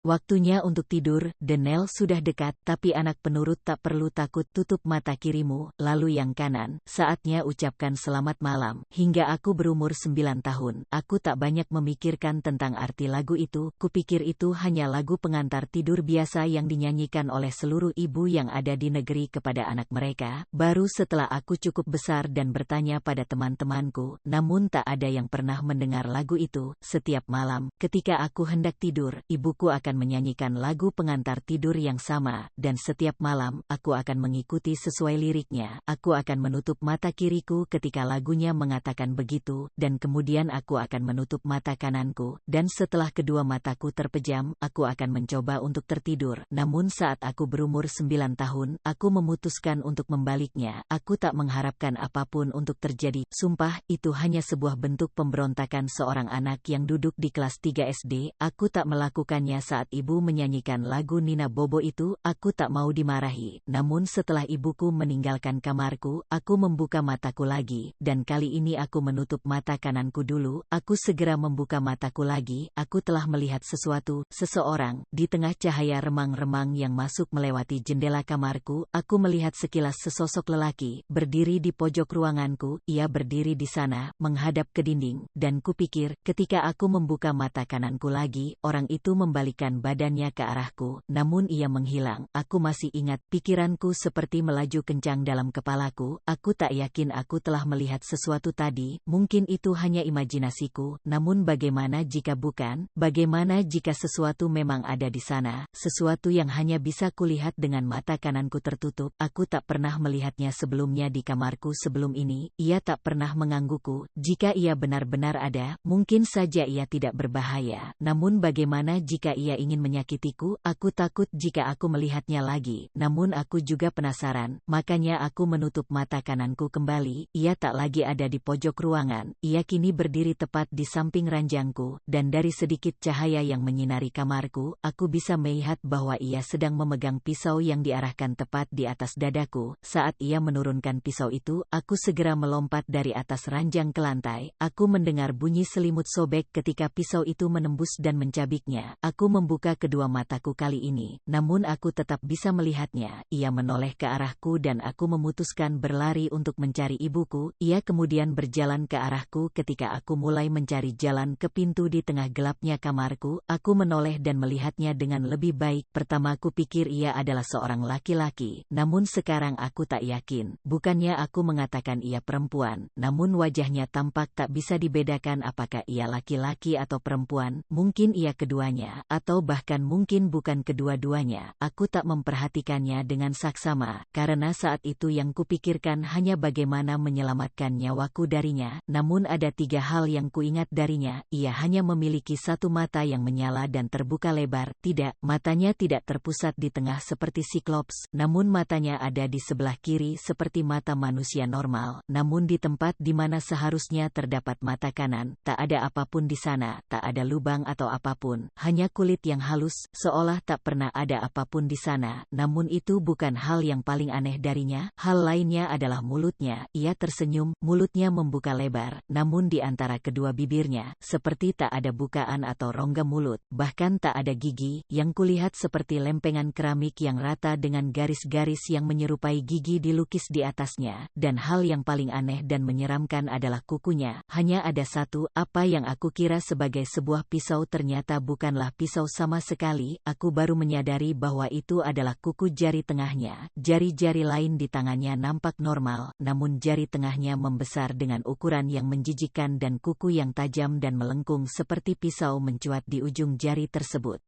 Waktunya untuk tidur, Denel sudah dekat, tapi anak penurut tak perlu takut, tutup mata kirimu, lalu yang kanan, saatnya ucapkan selamat malam. Hingga aku berumur 9 tahun, aku tak banyak memikirkan tentang arti lagu itu, kupikir itu hanya lagu pengantar tidur biasa yang dinyanyikan oleh seluruh ibu yang ada di negeri kepada anak mereka. Baru setelah aku cukup besar dan bertanya pada teman-temanku, namun tak ada yang pernah mendengar lagu itu. Setiap malam, ketika aku hendak tidur, ibuku akan menyanyikan lagu pengantar tidur yang sama, dan setiap malam, aku akan mengikuti sesuai liriknya. Aku akan menutup mata kiriku ketika lagunya mengatakan begitu, dan kemudian aku akan menutup mata kananku, dan setelah kedua mataku terpejam, aku akan mencoba untuk tertidur. Namun saat aku berumur 9 tahun, aku memutuskan untuk membaliknya. Aku tak mengharapkan apapun untuk terjadi. Sumpah, itu hanya sebuah bentuk pemberontakan seorang anak yang duduk di kelas 3 SD. Aku tak melakukannya saat ibu menyanyikan lagu Nina Bobo itu. Aku tak mau dimarahi. Namun setelah ibuku meninggalkan kamarku, aku membuka mataku lagi, dan kali ini aku menutup mata kananku dulu. Aku segera membuka mataku lagi. Aku telah melihat sesuatu, seseorang, di tengah cahaya remang-remang yang masuk melewati jendela kamarku. Aku melihat sekilas sesosok lelaki, berdiri di pojok ruanganku. Ia berdiri di sana, menghadap ke dinding, dan kupikir, ketika aku membuka mata kananku lagi, orang itu membalikkan badannya ke arahku, namun ia menghilang. Aku masih ingat, pikiranku seperti melaju kencang dalam kepalaku. Aku tak yakin aku telah melihat sesuatu tadi, mungkin itu hanya imajinasiku, namun bagaimana jika bukan? Bagaimana jika sesuatu memang ada di sana, sesuatu yang hanya bisa kulihat dengan mata kananku tertutup? Aku tak pernah melihatnya sebelumnya di kamarku sebelum ini. Ia tak pernah menggangguku. Jika ia benar-benar ada, mungkin saja ia tidak berbahaya. Namun bagaimana jika ia ingin menyakitiku? Aku takut jika aku melihatnya lagi, namun aku juga penasaran, makanya aku menutup mata kananku kembali. Ia tak lagi ada di pojok ruangan, ia kini berdiri tepat di samping ranjangku, dan dari sedikit cahaya yang menyinari kamarku, aku bisa melihat bahwa ia sedang memegang pisau yang diarahkan tepat di atas dadaku. Saat ia menurunkan pisau itu, aku segera melompat dari atas ranjang ke lantai. Aku mendengar bunyi selimut sobek ketika pisau itu menembus dan mencabiknya. Aku membuka kedua mataku kali ini, namun aku tetap bisa melihatnya. Ia menoleh ke arahku dan aku memutuskan berlari untuk mencari ibuku. Ia kemudian berjalan ke arahku ketika aku mulai mencari jalan ke pintu di tengah gelapnya kamarku. Aku menoleh dan melihatnya dengan lebih baik. Pertama aku pikir ia adalah seorang laki-laki, namun sekarang aku tak yakin. Bukannya aku mengatakan ia perempuan, namun wajahnya tampak tak bisa dibedakan apakah ia laki-laki atau perempuan. Mungkin ia keduanya, atau bahkan mungkin bukan kedua-duanya. Aku tak memperhatikannya dengan saksama, karena saat itu yang kupikirkan hanya bagaimana menyelamatkan nyawaku darinya. Namun ada 3 hal yang kuingat darinya. Ia hanya memiliki satu mata yang menyala dan terbuka lebar. Tidak, matanya tidak terpusat di tengah seperti Siklops, namun matanya ada di sebelah kiri seperti mata manusia normal. Namun di tempat di mana seharusnya terdapat mata kanan, tak ada apapun di sana, tak ada lubang atau apapun, hanya kulit yang halus, seolah tak pernah ada apapun di sana. Namun itu bukan hal yang paling aneh darinya. Hal lainnya adalah mulutnya. Ia tersenyum, mulutnya membuka lebar, namun di antara kedua bibirnya, seperti tak ada bukaan atau rongga mulut, bahkan tak ada gigi, yang kulihat seperti lempengan keramik yang rata dengan garis-garis yang menyerupai gigi dilukis di atasnya. Dan hal yang paling aneh dan menyeramkan adalah kukunya. Hanya ada satu. Apa yang aku kira sebagai sebuah pisau ternyata bukanlah pisau sama sekali. Aku baru menyadari bahwa itu adalah kuku jari tengahnya. Jari-jari lain di tangannya nampak normal, namun jari tengahnya membesar dengan ukuran yang menjijikkan dan kuku yang tajam dan melengkung seperti pisau mencuat di ujung jari tersebut.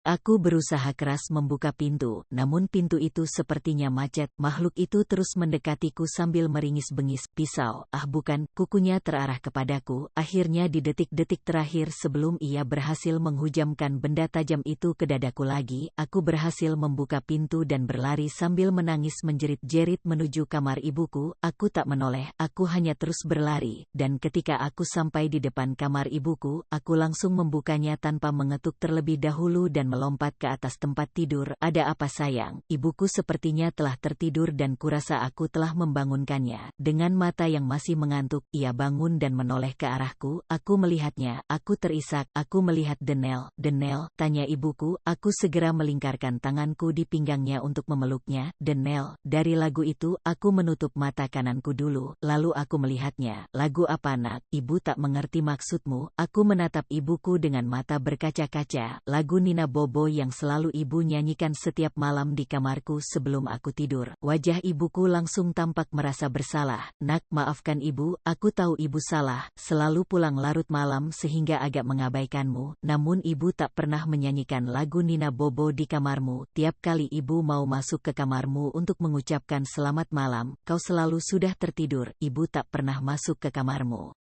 Aku berusaha keras membuka pintu, namun pintu itu sepertinya macet. Makhluk itu terus mendekatiku sambil meringis-bengis. Pisau, ah bukan, kukunya terarah kepadaku. Akhirnya di detik-detik terakhir sebelum ia berhasil menghujamkan benda tajam itu ke dadaku lagi, aku berhasil membuka pintu dan berlari sambil menangis menjerit-jerit menuju kamar ibuku. Aku tak menoleh, aku hanya terus berlari, dan ketika aku sampai di depan kamar ibuku, aku langsung membukanya tanpa mengetuk terlebih dahulu dan melompat ke atas tempat tidur. Ada apa sayang? Ibuku sepertinya telah tertidur dan kurasa aku telah membangunkannya. Dengan mata yang masih mengantuk, ia bangun dan menoleh ke arahku. Aku melihatnya, aku terisak, aku melihat Denel. Denel, tanya ibuku. Aku segera melingkarkan tanganku di pinggangnya untuk memeluknya. Denel, dari lagu itu, aku menutup mata kananku dulu, lalu aku melihatnya. Lagu apa nak? Ibu tak mengerti maksudmu. Aku menatap ibuku dengan mata berkaca-kaca. Lagu Nina Bobo yang selalu ibu nyanyikan setiap malam di kamarku sebelum aku tidur. Wajah ibuku langsung tampak merasa bersalah. Nak, maafkan ibu, aku tahu ibu salah, selalu pulang larut malam sehingga agak mengabaikanmu. Namun ibu tak pernah menyanyikan lagu Nina Bobo di kamarmu. Tiap kali ibu mau masuk ke kamarmu untuk mengucapkan selamat malam, kau selalu sudah tertidur. Ibu tak pernah masuk ke kamarmu.